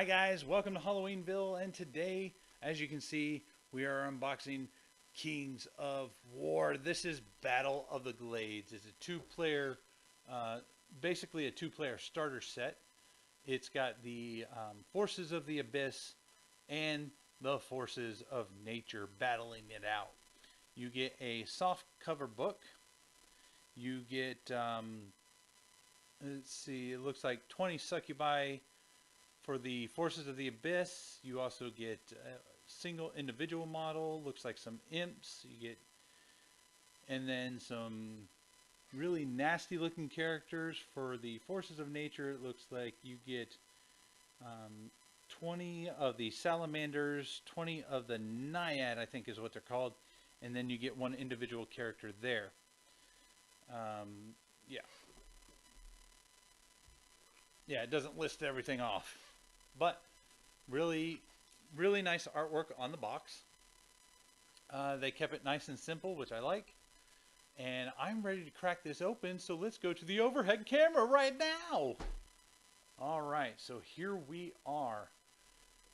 Hi guys, welcome to Halloweenville, and today, as you can see, we are unboxing Kings of War. This is Battle of the Glades. It's a two-player, basically a two-player starter set. It's got the Forces of the Abyss and the Forces of Nature battling it out. You get a soft cover book. You get, let's see, it looks like 20 succubi for the Forces of the Abyss. You also get a single individual model, looks like some imps. You get, and then some really nasty looking characters for the Forces of Nature. It looks like you get 20 of the salamanders, 20 of the naiad, I think is what they're called, and then you get one individual character there. Yeah, it doesn't list everything off, but really nice artwork on the box. They kept it nice and simple, which I like, and I'm ready to crack this open, so let's go to the overhead camera right now. Alright, so here we are.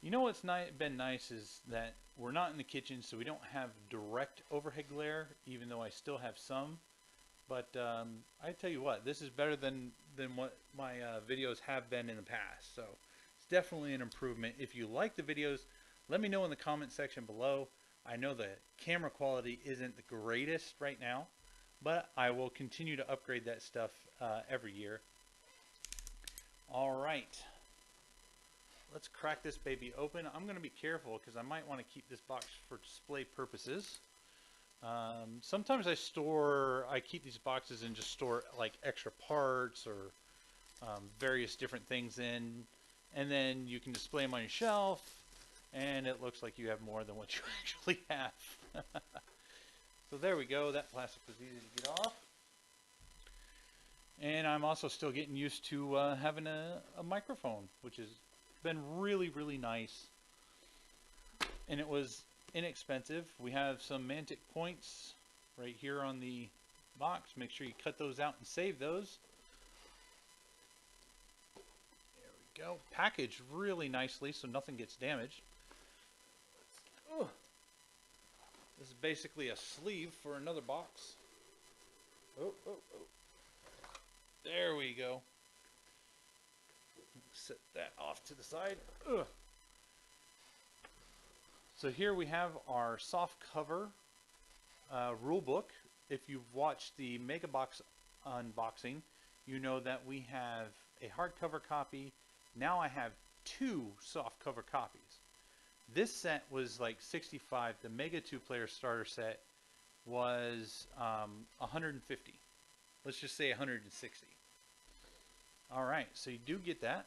You know what's been nice is that we're not in the kitchen, so we don't have direct overhead glare, even though I still have some. But I tell you what, this is better than what my videos have been in the past. So it's definitely an improvement. If you like the videos, let me know in the comment section below. I know the camera quality isn't the greatest right now, but I will continue to upgrade that stuff every year. All right, let's crack this baby open. I'm going to be careful because I might want to keep this box for display purposes. Sometimes I keep these boxes and just store like extra parts or various different things in, and then you can display them on your shelf and it looks like you have more than what you actually have. So there we go, that plastic was easy to get off. And I'm also still getting used to having a microphone, which has been really nice, and it was inexpensive. We have some Mantic points right here on the box. Make sure you cut those out and save those. There we go. Packaged really nicely so nothing gets damaged. This is basically a sleeve for another box. Oh. There we go. Set that off to the side. So here we have our soft cover rule book. If you've watched the Mega Box unboxing, you know that we have a hardcover copy. Now I have two soft cover copies. This set was like $65. The Mega 2-player starter set was 150. Let's just say 160. All right, so you do get that.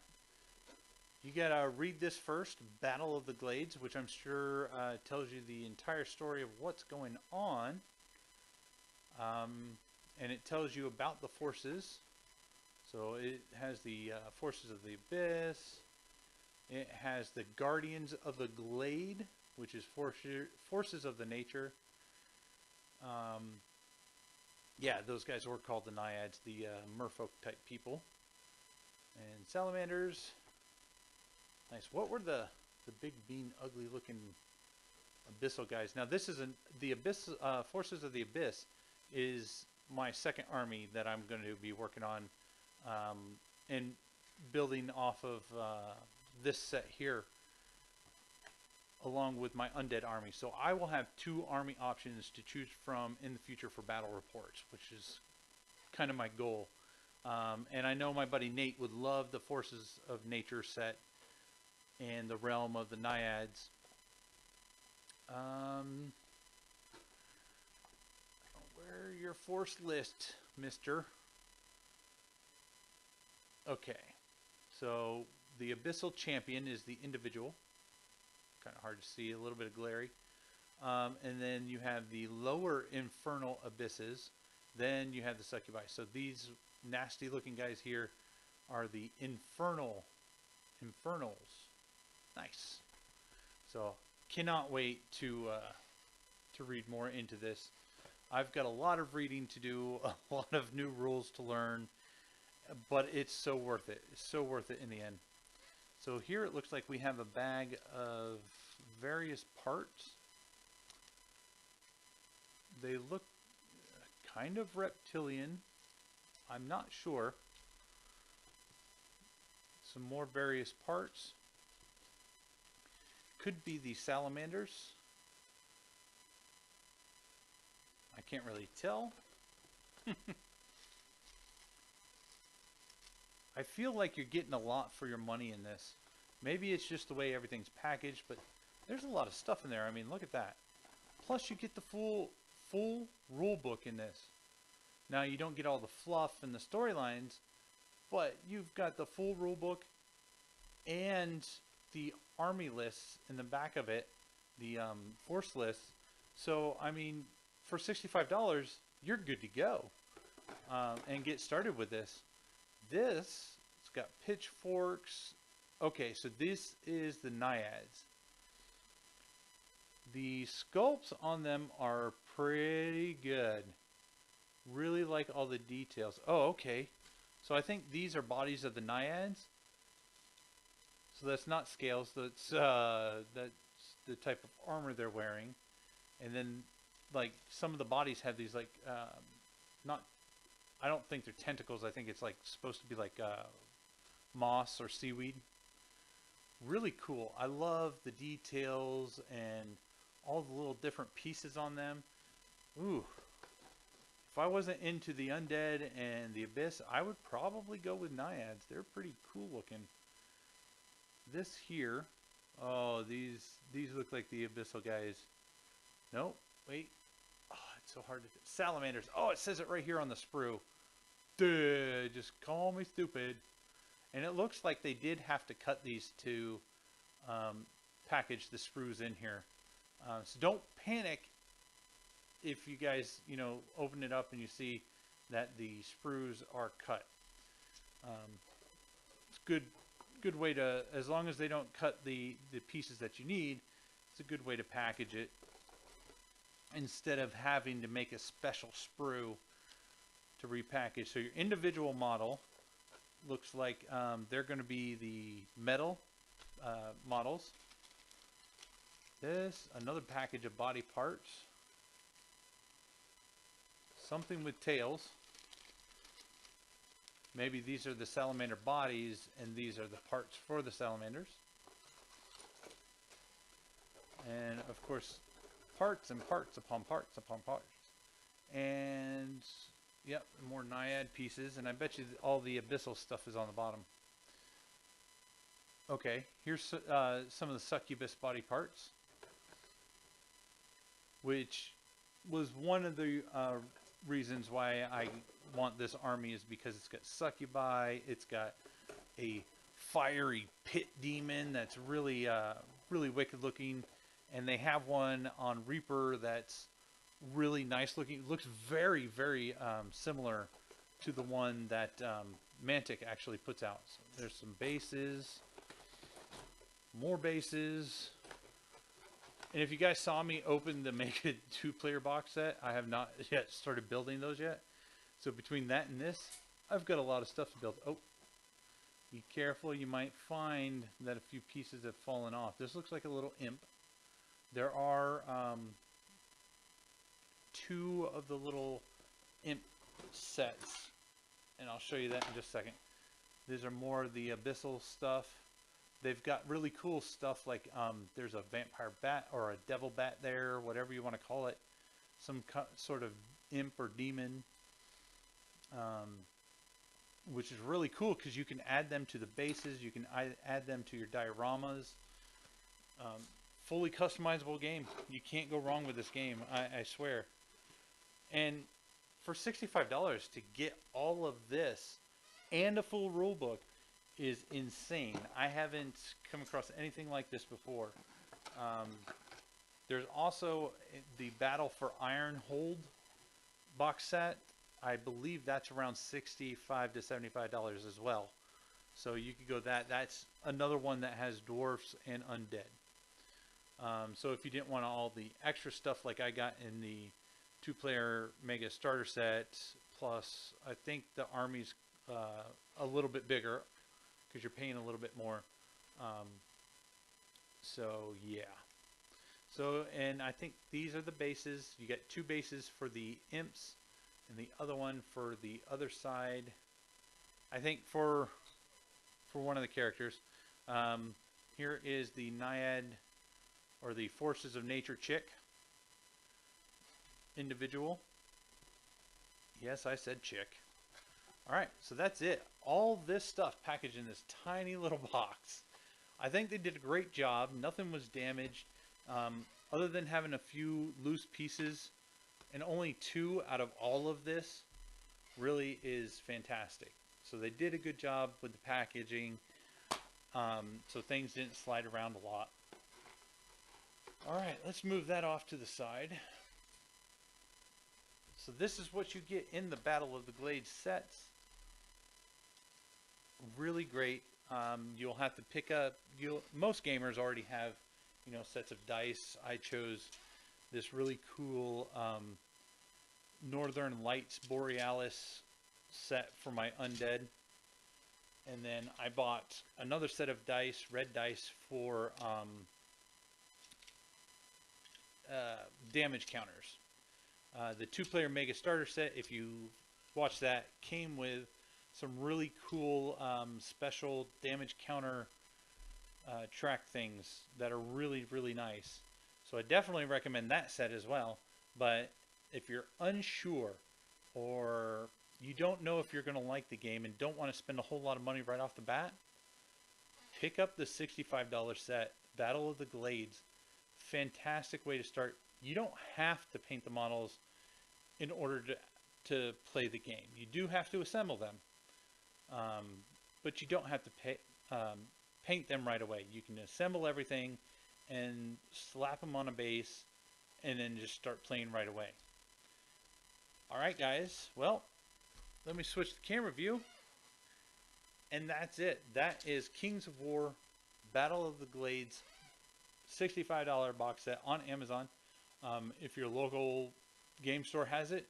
You gotta read this first, Battle of the Glades, which I'm sure tells you the entire story of what's going on. And it tells you about the forces. So it has the Forces of the Abyss. It has the Guardians of the Glade, which is Forces of the Nature. Yeah, those guys were called the Naiads, the merfolk type people. And salamanders. Nice. What were the big, mean, ugly looking abyssal guys? Now this is the Abyss, Forces of the Abyss is my second army that I'm going to be working on and building off of this set here along with my undead army. So I will have two army options to choose from in the future for battle reports, which is kind of my goal. And I know my buddy Nate would love the Forces of Nature set and the realm of the Naiads. Where your force list, mister? Okay, so the Abyssal Champion is the individual. Kind of hard to see, a little bit of glary. And then you have the lower infernal abysses. Then you have the succubi. So these nasty looking guys here are the infernals. Nice. So cannot wait to read more into this. I've got a lot of reading to do, a lot of new rules to learn, but it's so worth it. It's so worth it in the end. So here it looks like we have a bag of various parts. They look kind of reptilian. I'm not sure. Some more various parts. Could be the salamanders. I can't really tell. I feel like you're getting a lot for your money in this. Maybe it's just the way everything's packaged, but there's a lot of stuff in there. I mean, look at that. Plus you get the full rule book in this. Now you don't get all the fluff and the storylines, but you've got the full rule book and the army lists in the back of it, the force lists. So I mean, for $65, you're good to go and get started with this. This, it's got pitchforks. Okay, so this is the naiads. The sculpts on them are pretty good. Really like all the details. Oh, okay. So I think these are bodies of the naiads. So that's not scales. That's the type of armor they're wearing. And then, like, some of the bodies have these, like, not. I don't think they're tentacles. I think it's like supposed to be like moss or seaweed. Really cool. I love the details and all the little different pieces on them. Ooh. If I wasn't into the undead and the abyss, I would probably go with naiads. They're pretty cool looking. This here, oh, these look like the abyssal guys. Nope. Wait. Oh, it's so hard to. Salamanders. Oh, it says it right here on the sprue. Duh, just call me stupid. And it looks like they did have to cut these to package the sprues in here. So don't panic if you guys, you know, open it up and you see that the sprues are cut. It's good way to, as long as they don't cut the pieces that you need, it's a good way to package it instead of having to make a special sprue to repackage. So your individual model looks like they're going to be the metal models. This, another package of body parts. Something with tails. Maybe these are the salamander bodies and these are the parts for the salamanders. And of course, parts and parts upon parts upon parts. And yep, more naiad pieces, and I bet you all the abyssal stuff is on the bottom. Okay, here's some of the succubus body parts, which was one of the reasons why I want this army, is because it's got succubi, it's got a fiery pit demon that's really really wicked looking, and they have one on Reaper that's really nice looking. It looks very, very similar to the one that Mantic actually puts out. So there's some bases, more bases. And if you guys saw me open the Make It 2-player box set, I have not yet started building those yet. So between that and this, I've got a lot of stuff to build. Oh, be careful. You might find that a few pieces have fallen off. This looks like a little imp. There are 2 of the little imp sets, and I'll show you that in just a second. These are more of the abyssal stuff. They've got really cool stuff like there's a vampire bat or a devil bat there, whatever you want to call it, some sort of imp or demon, which is really cool because you can add them to the bases, you can add them to your dioramas. Fully customizable game. You can't go wrong with this game, I swear. And for $65 to get all of this and a full rule book is insane. I haven't come across anything like this before. There's also the Battle for Ironhold box set. I believe that's around $65 to $75 as well. So you could go that. That's another one that has dwarfs and undead. So if you didn't want all the extra stuff like I got in the 2-player mega starter set, plus I think the army's a little bit bigger because you're paying a little bit more. Um, so yeah. So, and I think these are the bases. You get 2 bases for the imps and the other one for the other side. I think for one of the characters. Um, Here is the Naiad or the Forces of Nature chick individual. Yes, I said chick. All right, so that's it. All this stuff packaged in this tiny little box. I think they did a great job. Nothing was damaged, other than having a few loose pieces, and only 2 out of all of this really is fantastic. So they did a good job with the packaging, so things didn't slide around a lot. All right, let's move that off to the side. So this is what you get in the Battle of the Glades sets. Really great. You'll have to pick up. Most gamers already have, sets of dice. I chose this really cool Northern Lights Borealis set for my undead, and then I bought another set of dice, red dice, for damage counters. The 2-player Mega Starter set, if you watch that, came with some really cool special damage counter track things that are really, really nice. So I definitely recommend that set as well. But if you're unsure, or you don't know if you're going to like the game and don't want to spend a whole lot of money right off the bat, pick up the $65 set, Battle of the Glades. Fantastic way to start. You don't have to paint the models in order to play the game. You do have to assemble them, but you don't have to paint them right away. You can assemble everything and slap them on a base and then just start playing right away. Alright guys, well, let me switch the camera view, and that's it. That is Kings of War Battle of the Glades $65 box set on Amazon. If your local game store has it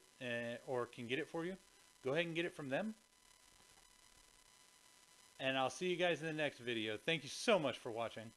or can get it for you, go ahead and get it from them. And I'll see you guys in the next video. Thank you so much for watching.